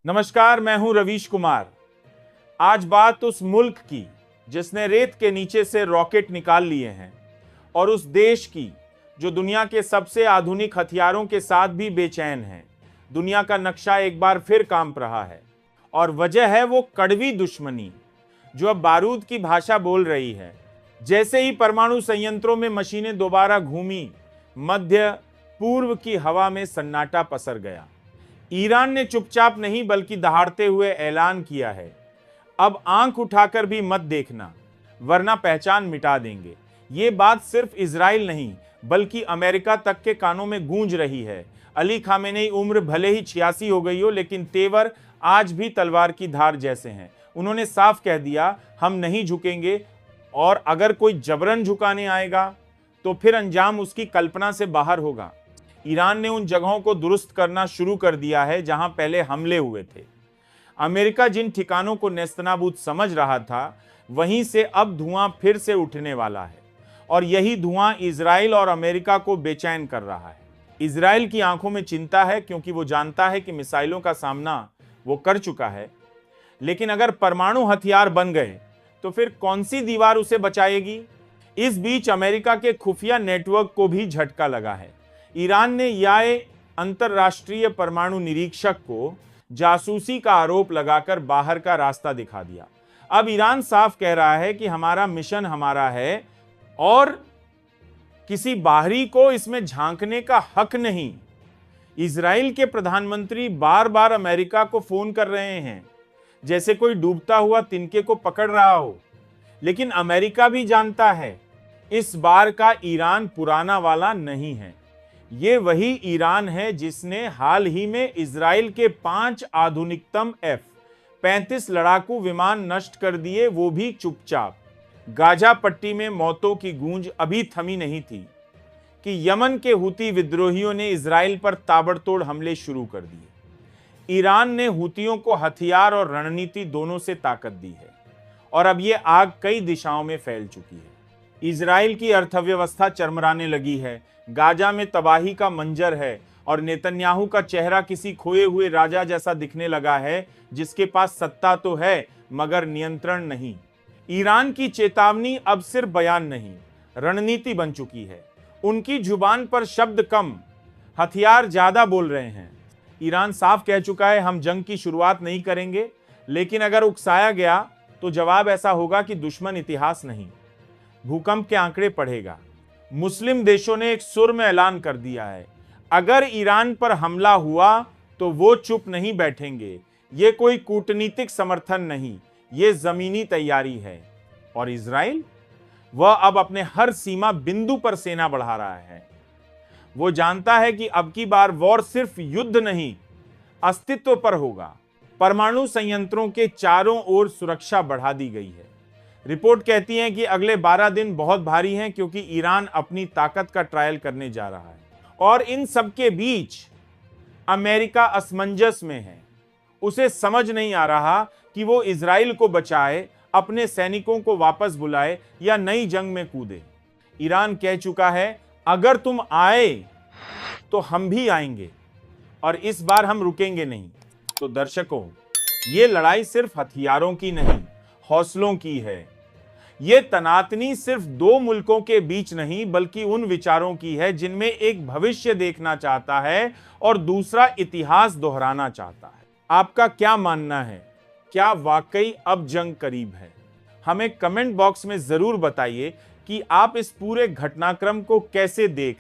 नमस्कार, मैं हूं रवीश कुमार। आज बात उस मुल्क की जिसने रेत के नीचे से रॉकेट निकाल लिए हैं और उस देश की जो दुनिया के सबसे आधुनिक हथियारों के साथ भी बेचैन है। दुनिया का नक्शा एक बार फिर कांप रहा है और वजह है वो कड़वी दुश्मनी जो अब बारूद की भाषा बोल रही है। जैसे ही परमाणु संयंत्रों में मशीनें दोबारा घूमी, मध्य पूर्व की हवा में सन्नाटा पसर गया। ईरान ने चुपचाप नहीं बल्कि दहाड़ते हुए ऐलान किया है, अब आंख उठाकर भी मत देखना वरना पहचान मिटा देंगे। ये बात सिर्फ इजराइल नहीं बल्कि अमेरिका तक के कानों में गूंज रही है। अली खामेनेई उम्र भले ही 86 हो गई हो, लेकिन तेवर आज भी तलवार की धार जैसे हैं। उन्होंने साफ कह दिया, हम नहीं झुकेंगे और अगर कोई जबरन झुकाने आएगा तो फिर अंजाम उसकी कल्पना से बाहर होगा। ईरान ने उन जगहों को दुरुस्त करना शुरू कर दिया है जहां पहले हमले हुए थे। अमेरिका जिन ठिकानों को नेस्तनाबूद समझ रहा था, वहीं से अब धुआं फिर से उठने वाला है और यही धुआं इजराइल और अमेरिका को बेचैन कर रहा है। इजराइल की आंखों में चिंता है क्योंकि वो जानता है कि मिसाइलों का सामना वो कर चुका है, लेकिन अगर परमाणु हथियार बन गए तो फिर कौन सी दीवार उसे बचाएगी। इस बीच अमेरिका के खुफिया नेटवर्क को भी झटका लगा है। ईरान ने याए अंतरराष्ट्रीय परमाणु निरीक्षक को जासूसी का आरोप लगाकर बाहर का रास्ता दिखा दिया। अब ईरान साफ कह रहा है कि हमारा मिशन हमारा है और किसी बाहरी को इसमें झांकने का हक नहीं। इजराइल के प्रधानमंत्री बार बार अमेरिका को फोन कर रहे हैं जैसे कोई डूबता हुआ तिनके को पकड़ रहा हो, लेकिन अमेरिका भी जानता है इस बार का ईरान पुराना वाला नहीं है। ये वही ईरान है जिसने हाल ही में इजराइल के 5 आधुनिकतम F-35 लड़ाकू विमान नष्ट कर दिए, वो भी चुपचाप। गाजा पट्टी में मौतों की गूंज अभी थमी नहीं थी कि यमन के हुती विद्रोहियों ने इजराइल पर ताबड़तोड़ हमले शुरू कर दिए। ईरान ने हुतियों को हथियार और रणनीति दोनों से ताकत दी है और अब ये आग कई दिशाओं में फैल चुकी है। इजराइल की अर्थव्यवस्था चरमराने लगी है, गाजा में तबाही का मंजर है और नेतन्याहू का चेहरा किसी खोए हुए राजा जैसा दिखने लगा है जिसके पास सत्ता तो है मगर नियंत्रण नहीं। ईरान की चेतावनी अब सिर्फ बयान नहीं, रणनीति बन चुकी है। उनकी जुबान पर शब्द कम, हथियार ज्यादा बोल रहे हैं। ईरान साफ कह चुका है, हम जंग की शुरुआत नहीं करेंगे, लेकिन अगर उकसाया गया तो जवाब ऐसा होगा कि दुश्मन इतिहास नहीं, भूकंप के आंकड़े पढ़ेगा। मुस्लिम देशों ने एक सुर में ऐलान कर दिया है, अगर ईरान पर हमला हुआ तो वो चुप नहीं बैठेंगे। ये कोई कूटनीतिक समर्थन नहीं, ये जमीनी तैयारी है। और इजराइल, वह अब अपने हर सीमा बिंदु पर सेना बढ़ा रहा है। वो जानता है कि अब की बार वॉर सिर्फ युद्ध नहीं, अस्तित्व पर होगा। परमाणु संयंत्रों के चारों ओर सुरक्षा बढ़ा दी गई है। रिपोर्ट कहती है कि अगले 12 दिन बहुत भारी हैं क्योंकि ईरान अपनी ताकत का ट्रायल करने जा रहा है। और इन सब के बीच अमेरिका असमंजस में है। उसे समझ नहीं आ रहा कि वो इजराइल को बचाए, अपने सैनिकों को वापस बुलाए या नई जंग में कूदे। ईरान कह चुका है, अगर तुम आए तो हम भी आएंगे और इस बार हम रुकेंगे नहीं। तो दर्शकों, ये लड़ाई सिर्फ हथियारों की नहीं, हौसलों की है। ये तनातनी सिर्फ 2 मुल्कों के बीच नहीं बल्कि उन विचारों की है जिनमें एक भविष्य देखना चाहता है और दूसरा इतिहास दोहराना चाहता है। आपका क्या मानना है? क्या वाकई अब जंग करीब है? हमें कमेंट बॉक्स में जरूर बताइए कि आप इस पूरे घटनाक्रम को कैसे देख